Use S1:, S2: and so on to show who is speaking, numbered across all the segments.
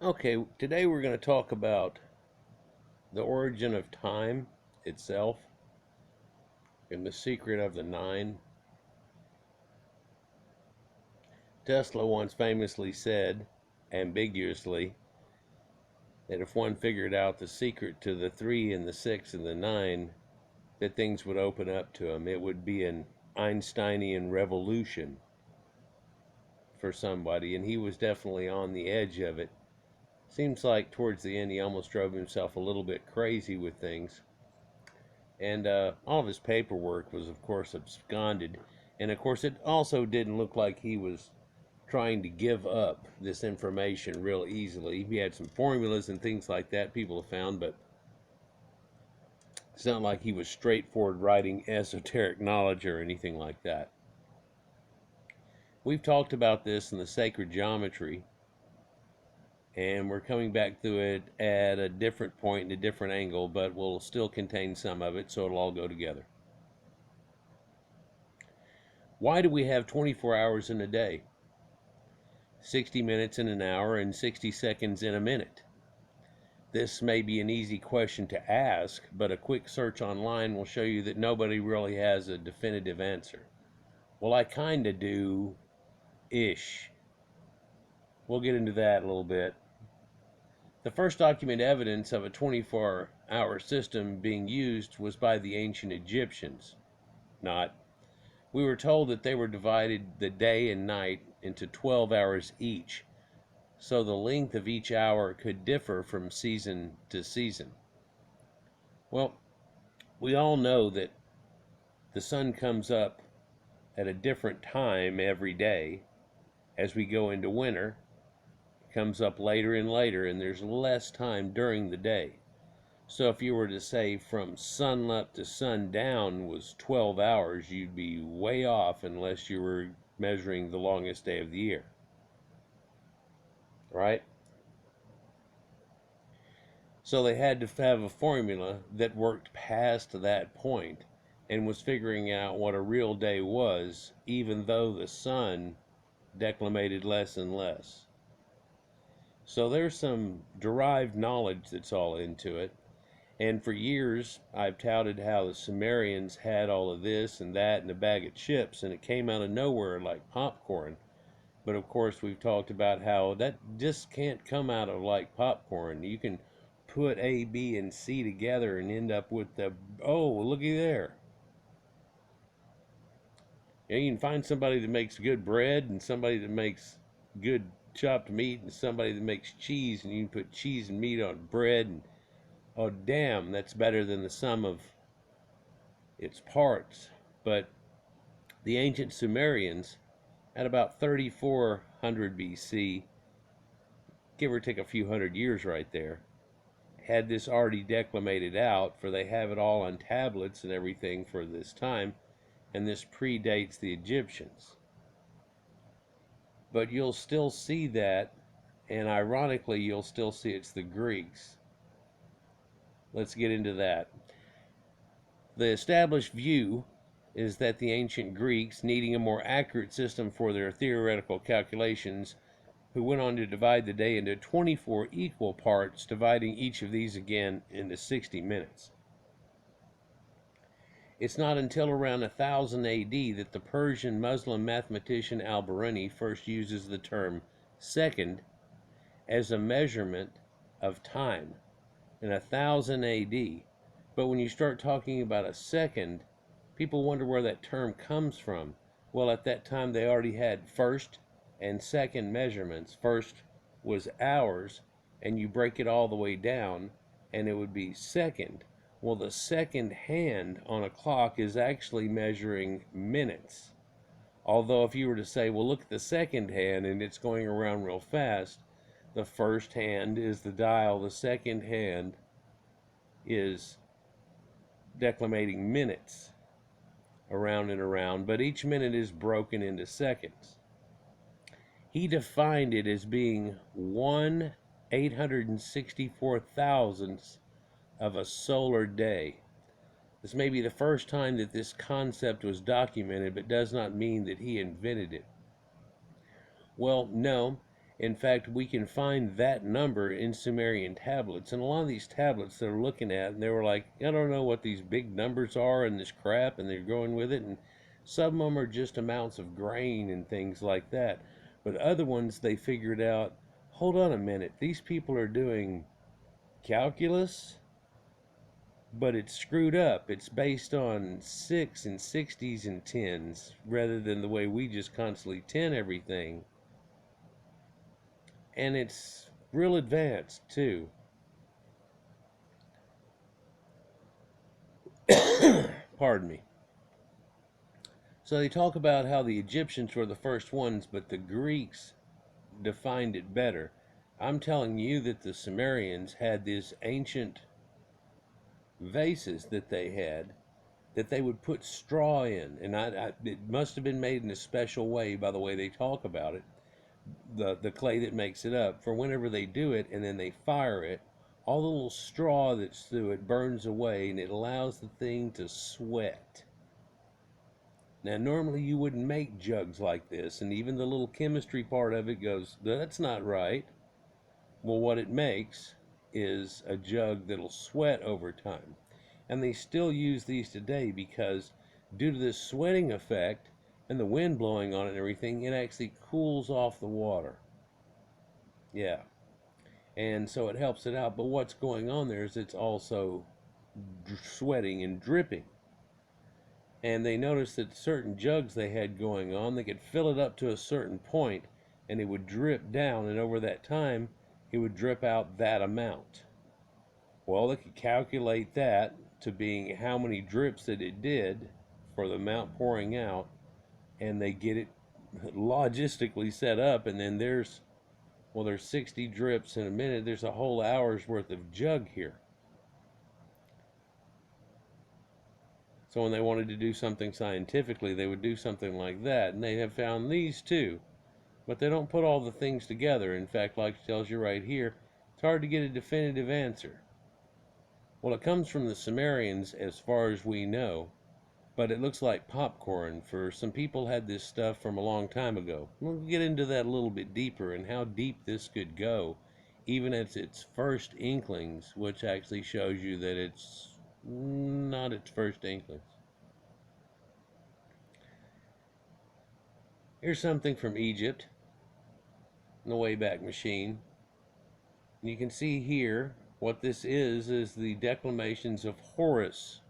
S1: Okay, today we're going to talk about the origin of time itself and the secret of the nine. Tesla once famously said, ambiguously, that if one figured out the secret to the 3 and the 6 and the 9, that things would open up to him. It would be an Einsteinian revolution for somebody, and he was definitely on the edge of it. Seems like towards the end he almost drove himself a little bit crazy with things. And all of his paperwork was, of course, absconded. And, of course, it also didn't look like he was trying to give up this information real easily. He had some formulas and things like that people have found, but it's not like he was straightforward writing esoteric knowledge or anything like that. We've talked about this in the sacred geometry, and we're coming back to it at a different point and a different angle, but we'll still contain some of it, so it'll all go together. Why do we have 24 hours in a day? 60 minutes in an hour and 60 seconds in a minute. This may be an easy question to ask, but a quick search online will show you that nobody really has a definitive answer. Well, I kinda do-ish. We'll get into that a little bit. The first documented evidence of a 24-hour system being used was by the ancient Egyptians. We were told that they were divided the day and night into 12 hours each, so the length of each hour could differ from season to season. Well, we all know that the sun comes up at a different time every day. As we go into winter, it comes up later and later, and there's less time during the day. So if you were to say from sun up to sundown was 12 hours, you'd be way off unless you were measuring the longest day of the year. Right? So they had to have a formula that worked past that point and was figuring out what a real day was, even though the sun declimated less and less. So there's some derived knowledge that's all into it. And for years, I've touted how the Sumerians had all of this and that in a bag of chips, and it came out of nowhere like popcorn. But of course, we've talked about how that just can't come out of like popcorn. You can put A, B, and C together and end up with the, oh, looky there. You know, you can find somebody that makes good bread and somebody that makes good chopped meat and somebody that makes cheese, and you can put cheese and meat on bread, and oh damn, that's better than the sum of its parts. But the ancient Sumerians at about 3400 BC, give or take a few hundred years right there, had this already declamated out, for they have it all on tablets and everything for this time, and this predates the Egyptians. But you'll still see that, and ironically you'll still see it's the Greeks. Let's get into that. The established view is that the ancient Greeks, needing a more accurate system for their theoretical calculations, who went on to divide the day into 24 equal parts, dividing each of these again into 60 minutes. It's not until around 1000 AD that the Persian Muslim mathematician Al-Biruni first uses the term second as a measurement of time in 1000 AD. But when you start talking about a second, people wonder where that term comes from. Well, at that time they already had first and second measurements. First was hours, and you break it all the way down, and it would be second. Well, the second hand on a clock is actually measuring minutes. Although if you were to say, well, look at the second hand and it's going around real fast, the first hand is the dial, the second hand is declimating minutes around and around, but each minute is broken into seconds. He defined it as being 1/864,000th of a solar day. This may be the first time that this concept was documented, but does not mean that he invented it. Well, no. In fact, we can find that number in Sumerian tablets. And a lot of these tablets they're looking at, and they were like, I don't know what these big numbers are and this crap, and they're going with it. And some of them are just amounts of grain and things like that. But other ones, they figured out, hold on a minute, these people are doing calculus, but it's screwed up. It's based on 6 and 60s and 10s rather than the way we just constantly 10 everything. And it's real advanced too. Pardon me. So they talk about how the Egyptians were the first ones, but the Greeks defined it better. I'm telling you that the Sumerians had these ancient vases that they would put straw in, and it must have been made in a special way by the way they talk about it. The clay that makes it up, for whenever they do it and then they fire it, all the little straw that's through it burns away, and it allows the thing to sweat. Now normally you wouldn't make jugs like this, and even the little chemistry part of it goes, that's not right. Well, what it makes is a jug that'll sweat over time. And they still use these today because due to this sweating effect and the wind blowing on it and everything, it actually cools off the water. Yeah. And so it helps it out. But what's going on there is it's also sweating and dripping. And they noticed that certain jugs they had going on, they could fill it up to a certain point and it would drip down, and over that time it would drip out that amount. Well, they could calculate that to being how many drips that it did for the amount pouring out, and they get it logistically set up, and then there's 60 drips in a minute. There's a whole hour's worth of jug here. So when they wanted to do something scientifically, they would do something like that, and they have found these too. But they don't put all the things together. In fact, like it tells you right here, it's hard to get a definitive answer. Well, it comes from the Sumerians as far as we know, but it looks like popcorn. For some people had this stuff from a long time ago. We'll get into that a little bit deeper and how deep this could go, even at its first inklings, which actually shows you that it's not its first inklings. Here's something from Egypt, in the Wayback Machine. You can see here what this is the declamations of Horus,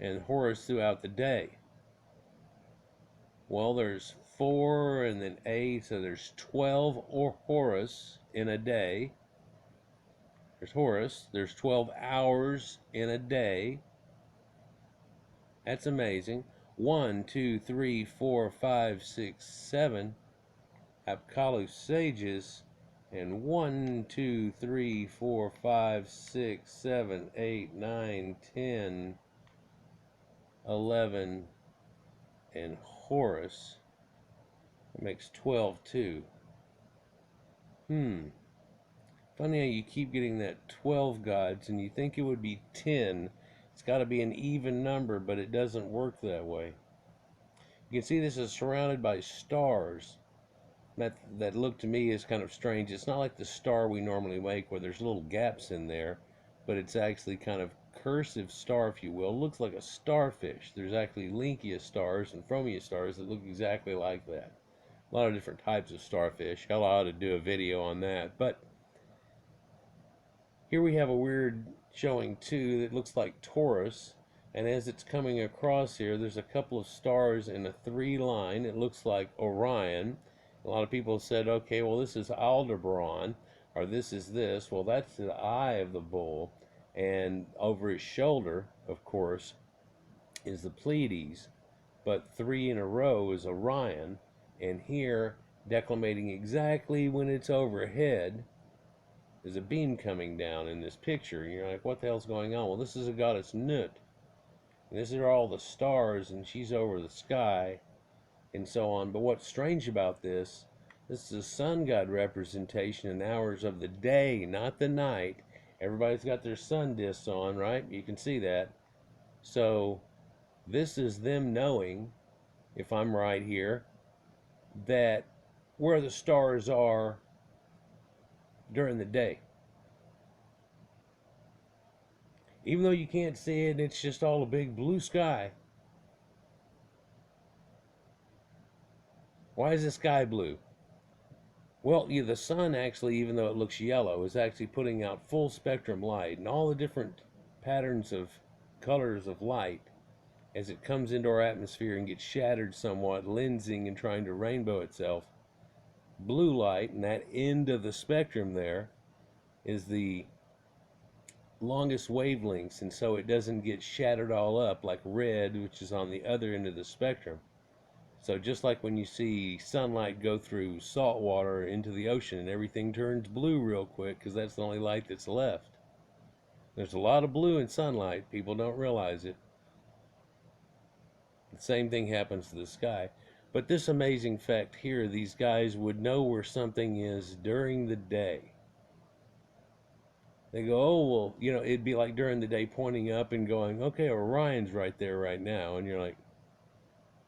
S1: and Horus throughout the day. Well, there's 4 and then 8, so there's 12 or Horus in a day. There's Horus. There's 12 hours in a day. That's amazing. 1, 2, 3, 4, 5, 6, 7 Apkallu sages, and 1, 2, 3, 4, 5, 6, 7, 8, 9, 10, 11, and Horus. It makes 12 too. Funny how you keep getting that 12 gods and you think it would be 10. It's got to be an even number, but it doesn't work that way. You can see this is surrounded by stars. That look to me is kind of strange. It's not like the star we normally make where there's little gaps in there, but it's actually kind of cursive star, if you will. It looks like a starfish. There's actually Linkia stars and Phronia stars that look exactly like that. A lot of different types of starfish. Hell, I ought to do a video on that. But here we have a weird showing too that looks like Taurus, and as it's coming across here, there's a couple of stars in a 3 line. It looks like Orion. A lot of people said, okay, well, this is Aldebaran, or this is this. Well, that's the eye of the bull, and over his shoulder, of course, is the Pleiades, but 3 in a row is Orion, and here, declamating exactly when it's overhead, is a beam coming down in this picture. And you're like, what the hell's going on? Well, this is a goddess Nut. And these are all the stars, and she's over the sky, and so on. But what's strange about this is a sun god representation in hours of the day, not the night. Everybody's got their sun discs on, right? You can see that. So this is them knowing, if I'm right here, that where the stars are during the day. Even though you can't see it, it's just all a big blue sky. Why is the sky blue? Well, yeah, the sun actually, even though it looks yellow, is actually putting out full spectrum light, and all the different patterns of colors of light as it comes into our atmosphere and gets shattered somewhat, lensing and trying to rainbow itself. Blue light, and that end of the spectrum there, is the longest wavelengths, and so it doesn't get shattered all up like red, which is on the other end of the spectrum. So just like when you see sunlight go through salt water into the ocean and everything turns blue real quick because that's the only light that's left. There's a lot of blue in sunlight. People don't realize it. The same thing happens to the sky. But this amazing fact here, these guys would know where something is during the day. They go, oh, well, it'd be like during the day pointing up and going, okay, Orion's right there right now. And you're like,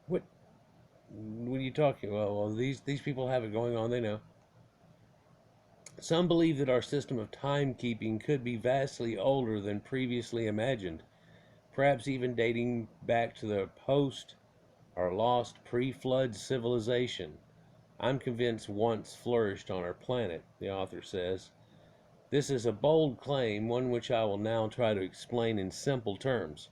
S1: what? What are you talking about? Well, these people have it going on. They know. Some believe that our system of timekeeping could be vastly older than previously imagined, perhaps even dating back to the post or lost pre-flood civilization I'm convinced once flourished on our planet, the author says. This is a bold claim, one which I will now try to explain in simple terms.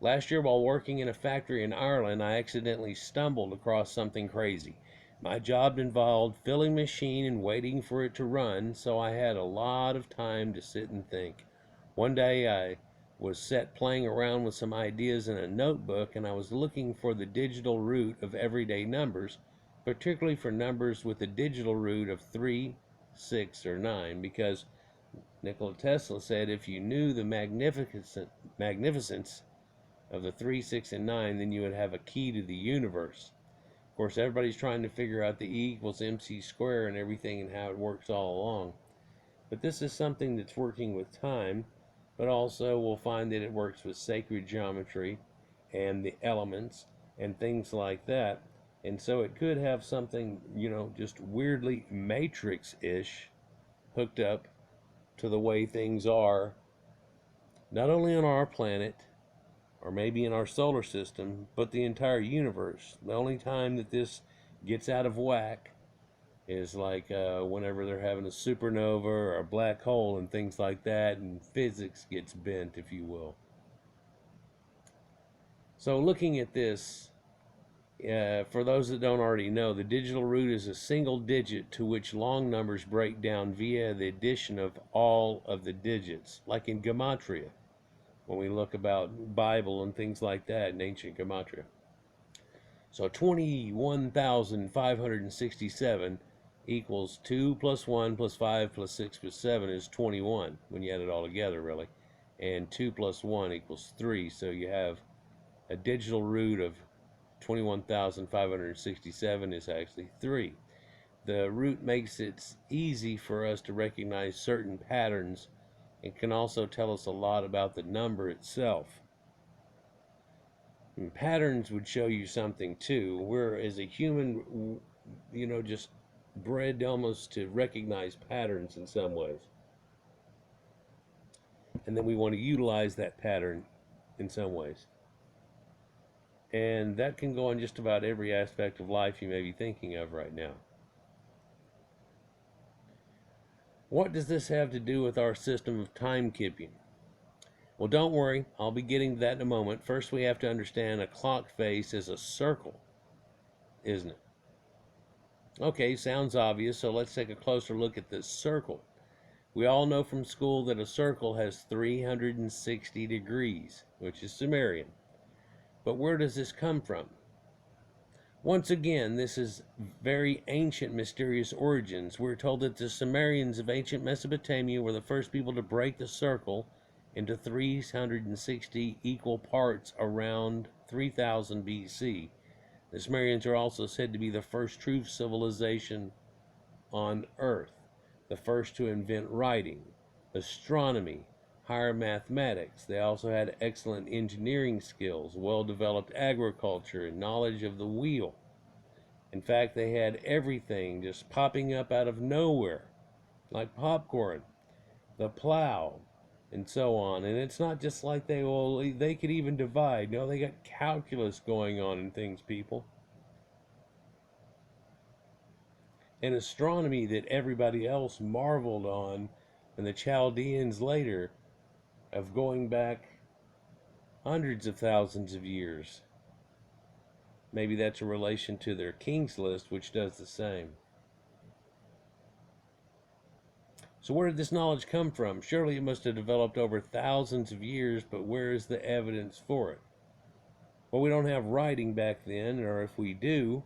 S1: Last year, while working in a factory in Ireland, I accidentally stumbled across something crazy. My job involved filling a machine and waiting for it to run, so I had a lot of time to sit and think. One day I was set playing around with some ideas in a notebook, and I was looking for the digital root of everyday numbers, particularly for numbers with the digital root of 3, 6, or 9, because Nikola Tesla said if you knew the magnificence of the 3, 6, and 9, then you would have a key to the universe. Of course, everybody's trying to figure out the E equals MC square and everything and how it works all along. But this is something that's working with time, but also we'll find that it works with sacred geometry and the elements and things like that. And so it could have something, just weirdly matrix-ish hooked up to the way things are, not only on our planet, or maybe in our solar system, but the entire universe. The only time that this gets out of whack is like whenever they're having a supernova or a black hole and things like that, and physics gets bent, if you will. So looking at this, for those that don't already know, the digital root is a single digit to which long numbers break down via the addition of all of the digits, like in gematria, when we look about Bible and things like that in ancient gematria. So 21,567 equals 2 plus 1 plus 5 plus 6 plus 7 is 21 when you add it all together, really. And 2 plus 1 equals 3. So you have a digital root of 21,567 is actually 3. The root makes it easy for us to recognize certain patterns and can also tell us a lot about the number itself. And patterns would show you something too. We're, as a human, just bred almost to recognize patterns in some ways. And then we want to utilize that pattern in some ways. And that can go on just about every aspect of life you may be thinking of right now. What does this have to do with our system of timekeeping? Well, don't worry, I'll be getting to that in a moment. First, we have to understand a clock face is a circle, isn't it? Okay, sounds obvious, so let's take a closer look at this circle. We all know from school that a circle has 360 degrees, which is Sumerian. But where does this come from? Once again, this is very ancient, mysterious origins. We're told that the Sumerians of ancient Mesopotamia were the first people to break the circle into 360 equal parts around 3000 BC. The Sumerians are also said to be the first true civilization on Earth, the first to invent writing, astronomy, higher mathematics. They also had excellent engineering skills, well-developed agriculture, and knowledge of the wheel. In fact, they had everything just popping up out of nowhere, like popcorn, the plow, and so on. And it's not just like they could even divide. No, they got calculus going on and things, people. And astronomy that everybody else marveled on, and the Chaldeans later, of going back hundreds of thousands of years. Maybe that's a relation to their king's list, which does the same. So where did this knowledge come from? Surely it must have developed over thousands of years, but where is the evidence for it? Well, we don't have writing back then, or if we do,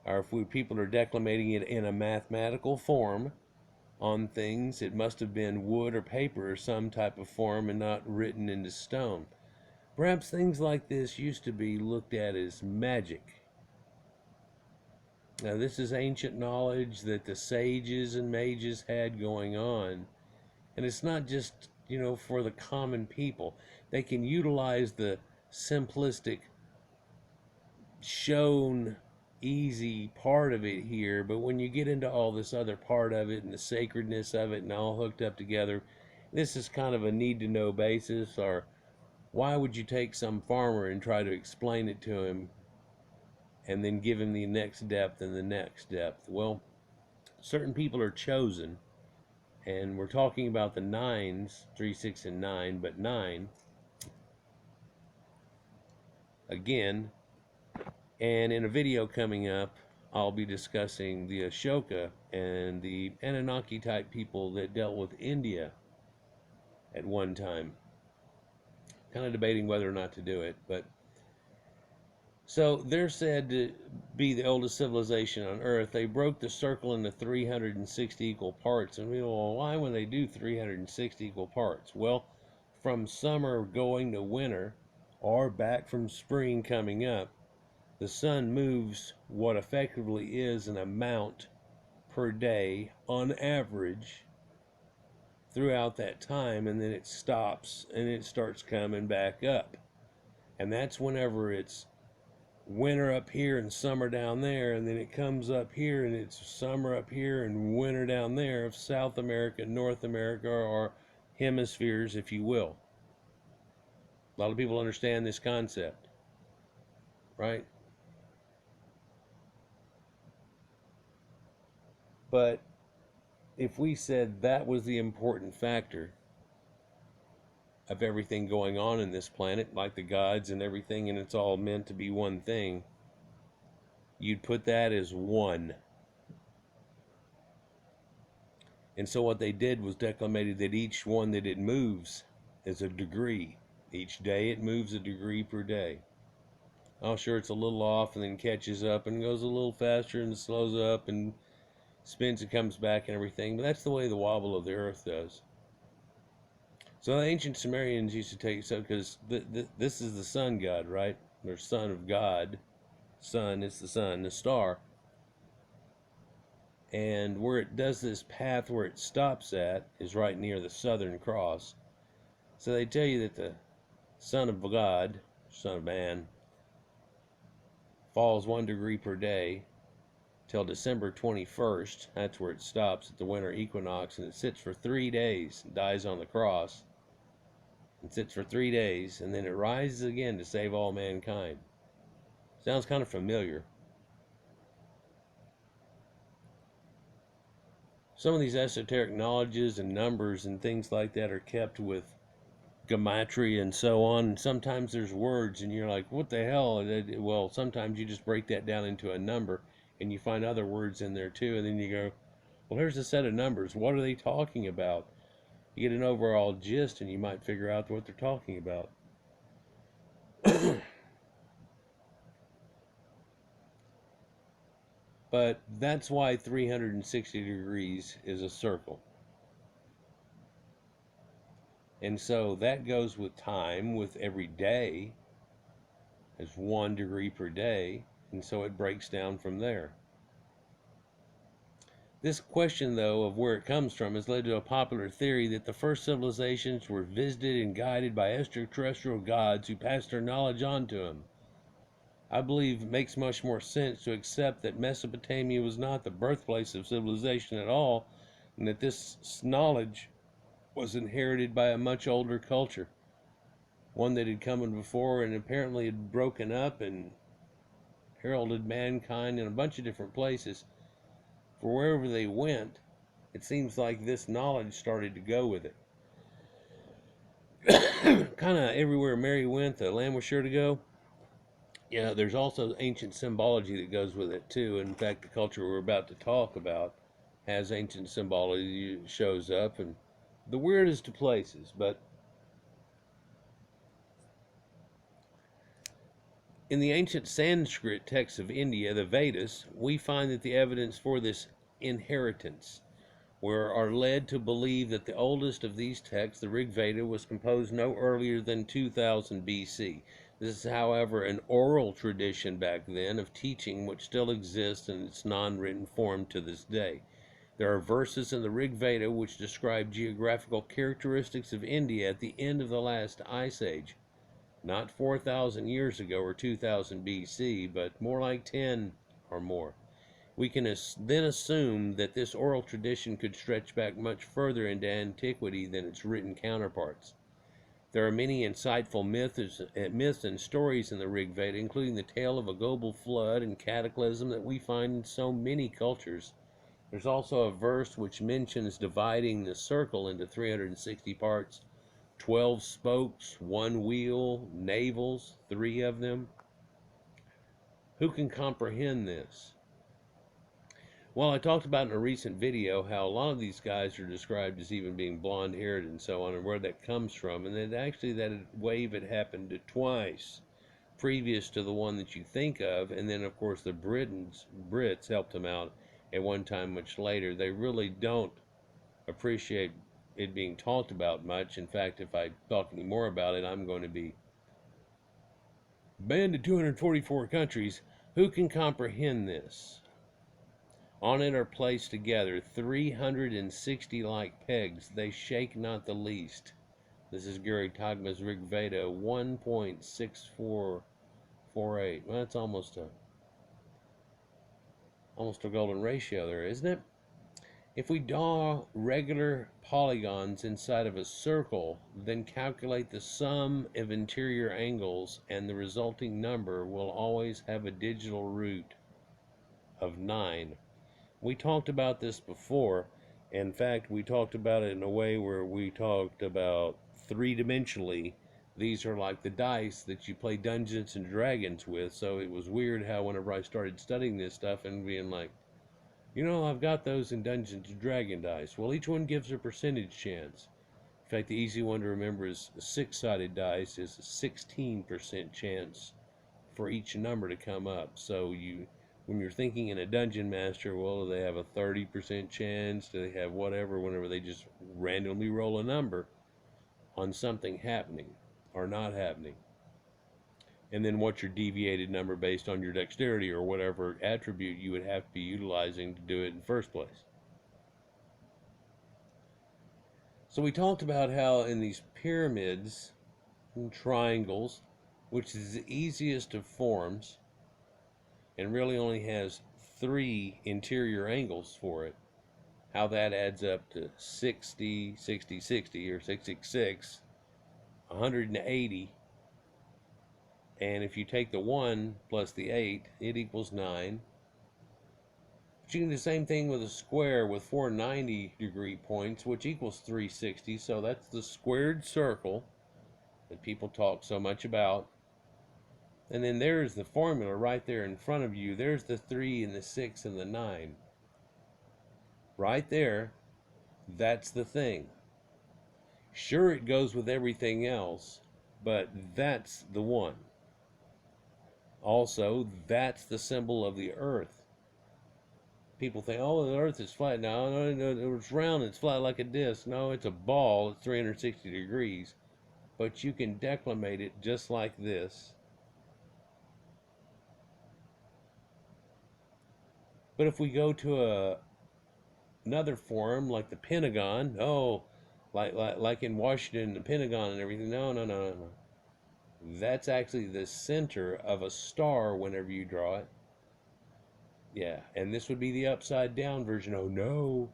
S1: or if people are declamating it in a mathematical form on things, it must have been wood or paper or some type of form and not written into stone. Perhaps things like this used to be looked at as magic. Now, this is ancient knowledge that the sages and mages had going on. And it's not just, for the common people. They can utilize the simplistic, shown, easy part of it here. But when you get into all this other part of it and the sacredness of it and all hooked up together, this is kind of a need-to-know basis. Or why would you take some farmer and try to explain it to him and then give him the next depth and the next depth? Well, certain people are chosen, and we're talking about the nines, 3, 6, and 9, but 9 again. And in a video coming up, I'll be discussing the Ashoka and the Anunnaki type people that dealt with India at one time. Kind of debating whether or not to do it, but so they're said to be the oldest civilization on Earth. They broke the circle into 360 equal parts. And we go, well, why would they do 360 equal parts? Well, from summer going to winter, or back from spring coming up, the sun moves what effectively is an amount per day on average throughout that time, and then it stops and it starts coming back up. And that's whenever it's winter up here and summer down there, and then it comes up here and it's summer up here and winter down there of South America, North America, or hemispheres, if you will. A lot of people understand this concept, right? But if we said that was the important factor of everything going on in this planet, like the gods and everything, and it's all meant to be one thing, you'd put that as one. And so what they did was declamated that each one that it moves is a degree. Each day it moves a degree per day. Oh, sure, it's a little off and then catches up and goes a little faster and slows up and spins and comes back and everything. But that's the way the wobble of the earth does. So the ancient Sumerians used to take, so because this is the sun god, right? Or son of God. Sun is the sun, the star. And where it does this path where it stops at is right near the Southern Cross. So they tell you that the son of God, son of man, falls 1 degree per day till December 21st. That's where it stops at the winter equinox, and it sits for 3 days, dies on the cross, and sits for 3 days, and then it rises again to save all mankind. Sounds kind of familiar. Some of these esoteric knowledges and numbers and things like that are kept with gematria and so on. And sometimes there's words and you're like, what the hell? Well, sometimes you just break that down into a number and you find other words in there too. And then you go, well, here's a set of numbers. What are they talking about? You get an overall gist and you might figure out what they're talking about. But that's why 360 degrees is a circle. And so that goes with time, with every day as 1 degree per day. And so it breaks down from there. This question, though, of where it comes from has led to a popular theory that the first civilizations were visited and guided by extraterrestrial gods who passed their knowledge on to them. I believe it makes much more sense to accept that Mesopotamia was not the birthplace of civilization at all, and that this knowledge was inherited by a much older culture, one that had come in before and apparently had broken up and heralded mankind in a bunch of different places. For wherever they went, it seems like this knowledge started to go with it. Kind of everywhere Mary went, the lamb was sure to go. Yeah, there's also ancient symbology that goes with it too. In fact, the culture we're about to talk about has ancient symbology that shows up in the weirdest of places. But in the ancient Sanskrit texts of India, the Vedas, we find that the evidence for this inheritance we are led to believe that the oldest of these texts, the Rig Veda, was composed no earlier than 2000 BC. This is, however, an oral tradition back then of teaching which still exists in its non-written form to this day. There are verses in the Rig Veda which describe geographical characteristics of India at the end of the last ice age. Not 4,000 years ago or 2000 BC, but more like 10 or more. We can then assume that this oral tradition could stretch back much further into antiquity than its written counterparts. There are many insightful myths and stories in the Rig Veda, including the tale of a global flood and cataclysm that we find in so many cultures. There's also a verse which mentions dividing the circle into 360 parts, 12 spokes, one wheel, navels, 3 of them. Who can comprehend this? Well, I talked about in a recent video how a lot of these guys are described as even being blonde-haired and so on, and where that comes from, and that actually that wave had happened twice previous to the one that you think of, and then of course the Brits helped them out at one time much later. They really don't appreciate it being talked about much. In fact, if I talk any more about it, I'm going to be banned in 244 countries. Who can comprehend this? On it are placed together 360 like pegs, they shake not the least. This is Gary Tagma's Rig Veda 1.6448. Well, that's almost a golden ratio there, isn't it? If we draw regular polygons inside of a circle, then calculate the sum of interior angles, and the resulting number will always have a digital root of 9. We talked about this before. In fact, we talked about it in a way where we talked about 3-dimensionally. These are like the dice that you play Dungeons and Dragons with. So it was weird how whenever I started studying this stuff and being like, I've got those in Dungeons and Dragon dice. Well, each one gives a percentage chance. In fact, the easy one to remember is a 6-sided dice is a 16% chance for each number to come up. So when you're thinking in a dungeon master, well, do they have a 30% chance? Do they have whatever whenever they just randomly roll a number on something happening or not happening? And then what's your deviated number based on your dexterity or whatever attribute you would have to be utilizing to do it in the first place? So we talked about how in these pyramids and triangles, which is the easiest of forms and really only has 3 interior angles for it, how that adds up to 60, 60, 60, or 666, 180. And if you take the 1 plus the 8, it equals 9. But you can do the same thing with a square with 490-degree points, which equals 360. So that's the squared circle that people talk so much about. And then there's the formula right there in front of you. There's the 3 and the 6 and the 9. Right there, that's the thing. Sure, it goes with everything else, but that's the one. Also, that's the symbol of the earth. People think, oh, the earth is flat. No, it's round, it's flat like a disc. No, it's a ball, it's 360 degrees. But you can declimate it just like this. But if we go to another form like the Pentagon. Oh, like in Washington, the Pentagon and everything. No, no, no, no, no. That's actually the center of a star whenever you draw it. Yeah, and this would be the upside down version. Oh no.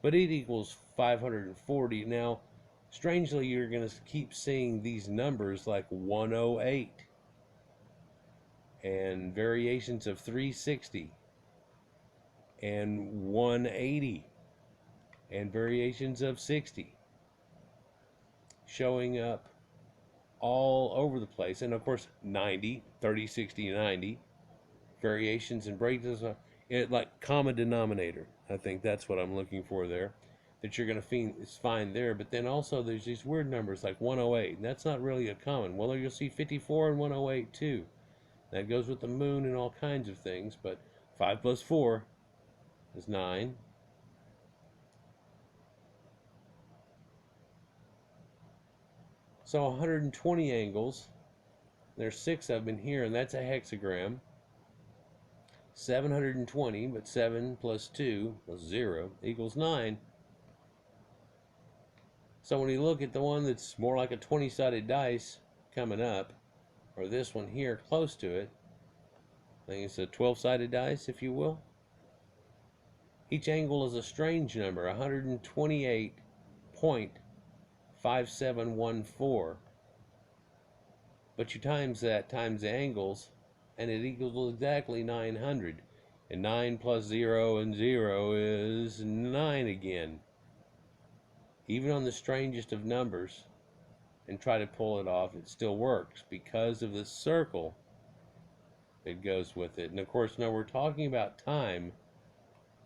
S1: But it equals 540. Now, strangely, you're going to keep seeing these numbers like 108 and variations of 360 and 180 and variations of 60 showing up all over the place. And of course, 90, 30, 60, 90 variations and breakdowns. It like common denominator. I think that's what I'm looking for there, that you're going to find there. But then also there's these weird numbers like 108, and that's not really a common. Well, you'll see 54 and 108 too. That goes with the moon and all kinds of things. But 5 plus 4 is 9. So 120 angles. There's 6 of them in here, and that's a hexagram. 720, but 7 plus 2 plus 0 equals 9. So when you look at the one that's more like a 20-sided dice coming up, or this one here close to it, I think it's a 12-sided dice, if you will. Each angle is a strange number, 128.5714. But you times that times the angles, and it equals exactly 900. And 9 plus 0 and 0 is 9 again. Even on the strangest of numbers, and try to pull it off, it still works because of the circle that goes with it. And of course, now we're talking about time,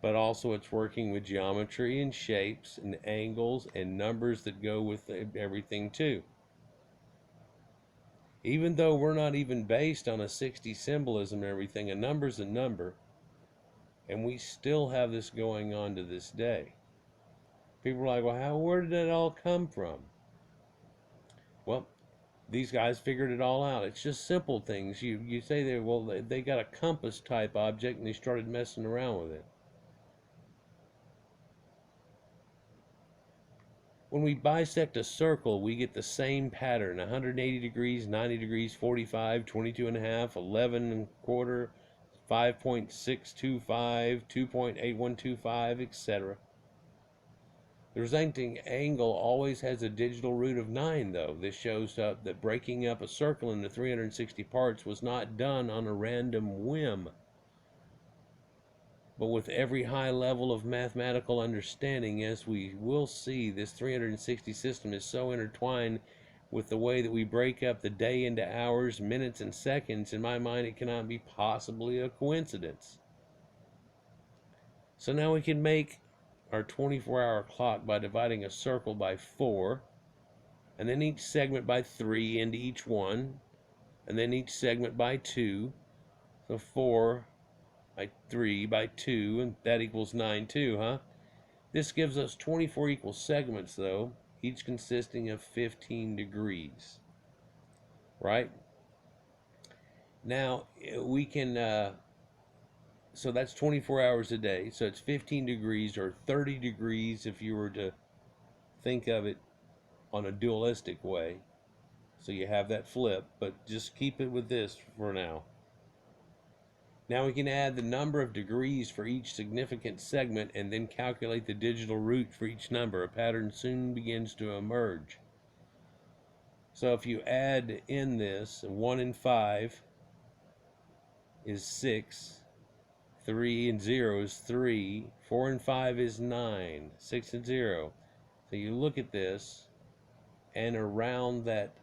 S1: but also it's working with geometry and shapes and angles and numbers that go with everything too. Even though we're not even based on a 60 symbolism and everything, a number's a number, and we still have this going on to this day. People are like, well, where did that all come from? Well, these guys figured it all out. It's just simple things. You say they got a compass type object and they started messing around with it. When we bisect a circle, we get the same pattern: 180 degrees, 90 degrees, 45, 22 and a half, 11 and a quarter, 5.625, 2.8125, etc. The resulting angle always has a digital root of 9, though. This shows up that breaking up a circle into 360 parts was not done on a random whim. But with every high level of mathematical understanding, as we will see, this 360 system is so intertwined with the way that we break up the day into hours, minutes, and seconds. In my mind, it cannot be possibly a coincidence. So now we can make our 24-hour clock by dividing a circle by 4, and then each segment by 3 into each one, and then each segment by 2. So 4 by 3 by 2, and that equals 9 too, huh? This gives us 24 equal segments, though, each consisting of 15 degrees, right? Now, we can, so that's 24 hours a day, so it's 15 degrees, or 30 degrees if you were to think of it on a dualistic way. So you have that flip, but just keep it with this for now. Now we can add the number of degrees for each significant segment and then calculate the digital root for each number. A pattern soon begins to emerge. So if you add in this, 1 and 5 is 6, 3 and 0 is 3, 4 and 5 is 9, 6 and 0. So you look at this, and around that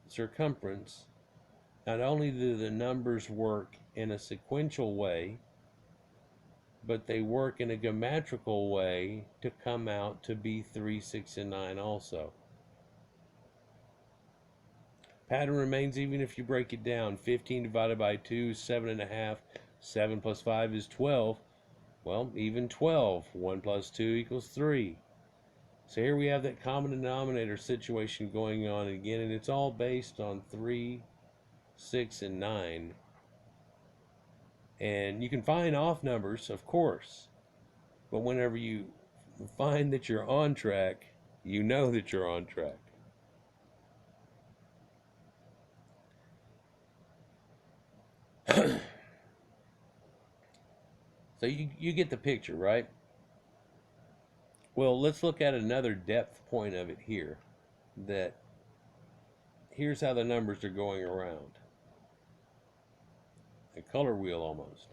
S1: circumference, not only do the numbers work in a sequential way, but they work in a geometrical way to come out to be 3, 6, and 9 also. Pattern remains even if you break it down. 15 divided by 2 is 7.5. 7 plus 5 is 12. Well, even 12. 1 plus 2 equals 3. So here we have that common denominator situation going on again, and it's all based on 3, 6, and 9. And you can find off numbers, of course. But whenever you find that you're on track, you know that you're on track. So you get the picture, right? Well, let's look at another depth point of it here. That here's how the numbers are going around. A color wheel almost.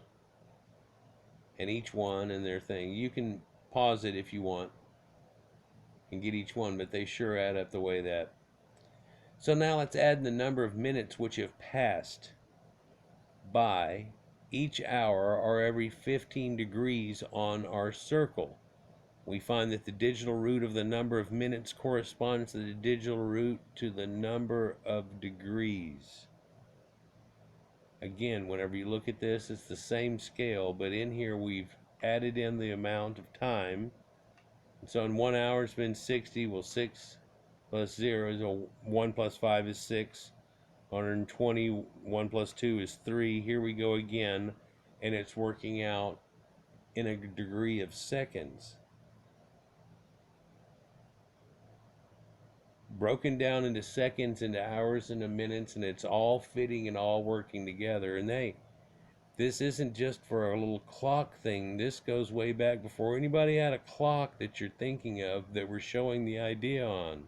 S1: And each one and their thing. You can pause it if you want and get each one, but they sure add up the way that. So now let's add the number of minutes which have passed by each hour or every 15 degrees on our circle. We find that the digital root of the number of minutes corresponds to the digital root to the number of degrees. Again, whenever you look at this, it's the same scale, but in here we've added in the amount of time. So in 1 hour it's been 60. Well, 6 plus 0 is 1 plus 5 is 6. 120, 1 plus 2 is 3. Here we go again, and it's working out in a degree of seconds. Broken down into seconds, into hours, into minutes, and it's all fitting and all working together. And this isn't just for a little clock thing. This goes way back before anybody had a clock that you're thinking of that we're showing the idea on.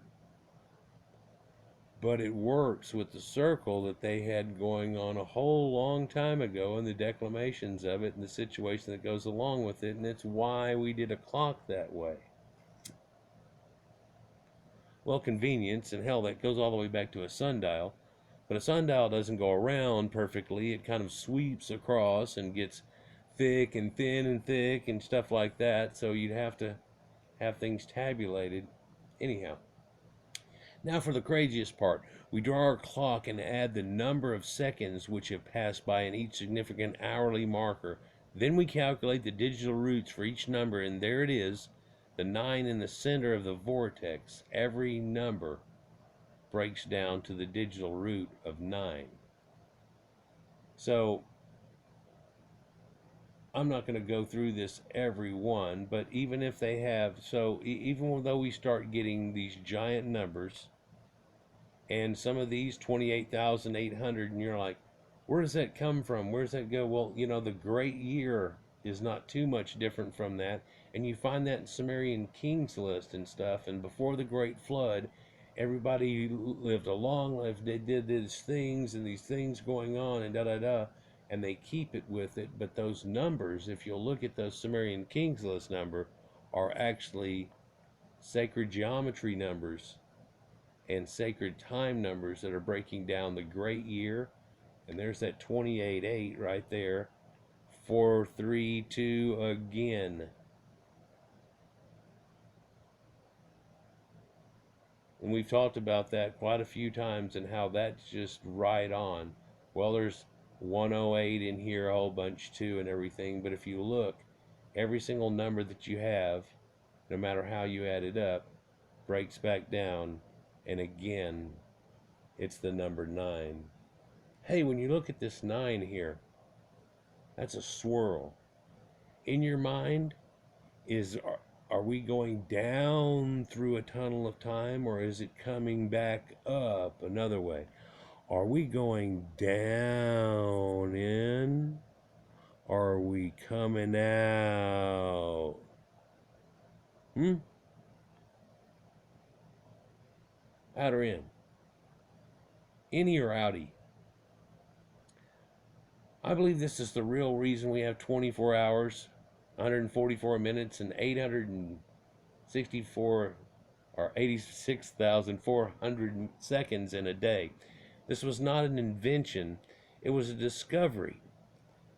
S1: But it works with the circle that they had going on a whole long time ago, and the declamations of it and the situation that goes along with it, and it's why we did a clock that way. Well, convenience, and hell, that goes all the way back to a sundial. But a sundial doesn't go around perfectly. It kind of sweeps across and gets thick and thin and thick and stuff like that. So you'd have to have things tabulated. Anyhow, now for the craziest part. We draw our clock and add the number of seconds which have passed by in each significant hourly marker. Then we calculate the digital roots for each number, and there it is, the 9 in the center of the vortex. Every number breaks down to the digital root of 9. So I'm not going to go through this every one, but even if they have, so even though we start getting these giant numbers, and some of these 28,800, and you're like, where does that come from? Where does that go? Well, the great year is not too much different from that, and you find that in Sumerian kings list and stuff. And before the great flood, everybody lived a long life. They did these things and these things going on and da da da, and they keep it with it. But those numbers, if you'll look at those Sumerian kings list number, are actually sacred geometry numbers and sacred time numbers that are breaking down the great year. And there's that 28-8 right there. 432 again. And we've talked about that quite a few times and how that's just right on. Well, there's 108 in here, a whole bunch too, and everything. But if you look, every single number that you have, no matter how you add it up, breaks back down. And again, it's the number 9. Hey, when you look at this 9 here, that's a swirl. In your mind, are we going down through a tunnel of time, or is it coming back up another way? Are we going down in? Or are we coming out? Out or in? Innie or outie? I believe this is the real reason we have 24 hours, 144 minutes, and 864 or 86,400 seconds in a day. This was not an invention, it was a discovery.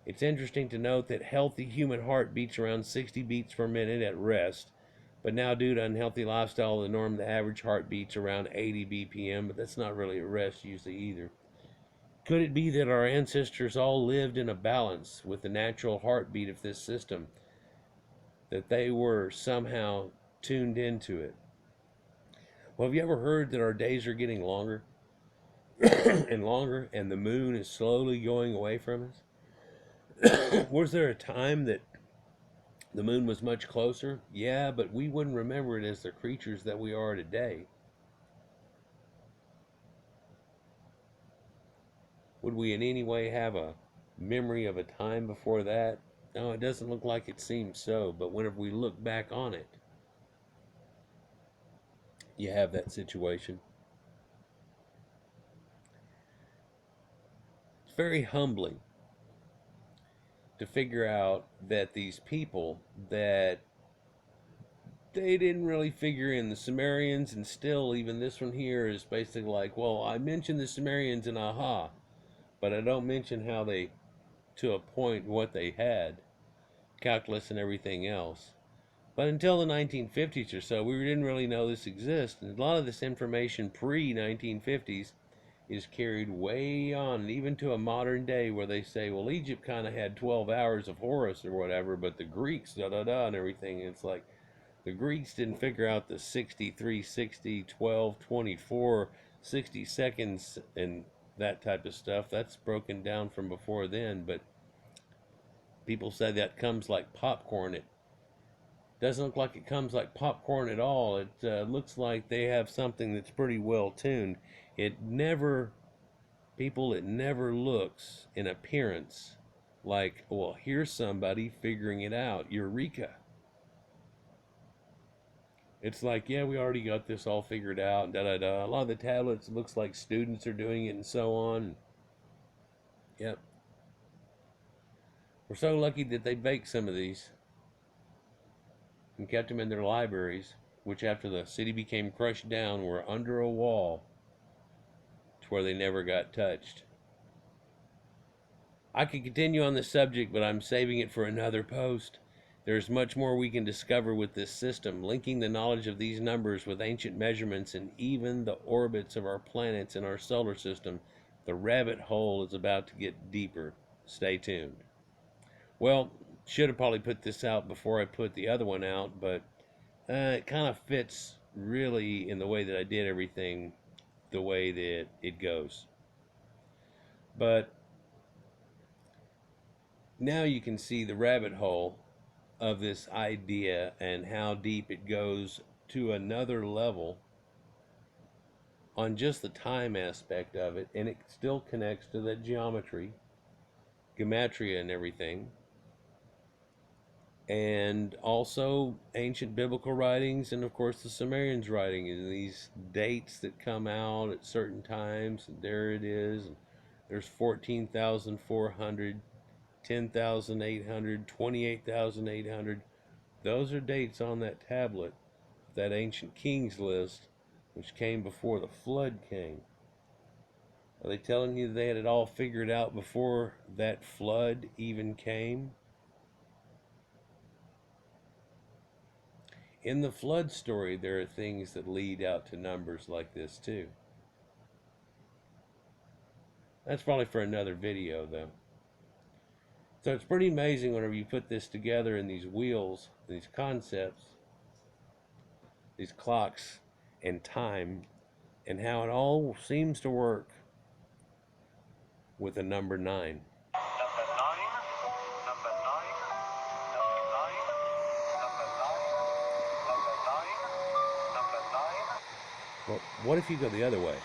S1: It's interesting to note that healthy human heart beats around 60 beats per minute at rest, but now due to unhealthy lifestyle, the norm, the average heart beats around 80 BPM, but that's not really at rest usually either. Could it be that our ancestors all lived in a balance with the natural heartbeat of this system, that they were somehow tuned into it? Well, have you ever heard that our days are getting longer and longer, and the moon is slowly going away from us? Was there a time that The moon was much closer, yeah, but we wouldn't remember it as the creatures that we are today. Would we in any way have a memory of a time before that? No, it doesn't look like it seems so, but whenever we look back on it, you have that situation. It's very humbling to figure out that these people that they didn't really figure in the Sumerians, and still even this one here is basically like, well, I mentioned the Sumerians and aha, but I don't mention how they, to a point, what they had, calculus and everything else. But until the 1950s or so, we didn't really know this exists. And a lot of this information pre-1950s is carried way on, even to a modern day where they say, well, Egypt kind of had 12 hours of Horus or whatever, but the Greeks, da-da-da, and everything. It's like the Greeks didn't figure out the 63, 60, 12, 24, 60 seconds and that type of stuff. That's broken down from before then, but people say that comes like popcorn. It doesn't look like it comes like popcorn at all. It looks like they have something that's pretty well tuned. It never, people, it never looks in appearance like, well, here's somebody figuring it out. Eureka. It's like, yeah, we already got this all figured out. Da da da. A lot of the tablets looks like students are doing it and so on. Yep. We're so lucky that they baked some of these and kept them in their libraries, which after the city became crushed down were under a wall to where they never got touched. I could continue on this subject, but I'm saving it for another post. There's much more we can discover with this system, linking the knowledge of these numbers with ancient measurements and even the orbits of our planets in our solar system. The rabbit hole is about to get deeper. Stay tuned. Well, should have probably put this out before I put the other one out, but it kind of fits really in the way that I did everything, the way that it goes. But now you can see the rabbit hole of this idea and how deep it goes to another level on just the time aspect of it, and it still connects to that geometry, gematria and everything, and also ancient biblical writings, and of course the Sumerians writing, and these dates that come out at certain times, and there it is, and there's 14,400, 10,800, 28,800. Those are dates on that tablet, that ancient kings list, which came before the flood came. Are they telling you they had it all figured out before that flood even came? In the flood story, there are things that lead out to numbers like this too. That's probably for another video though. So it's pretty amazing whenever you put this together in these wheels, these concepts, these clocks and time, and how it all seems to work with a number 9. Well, what if you go the other way?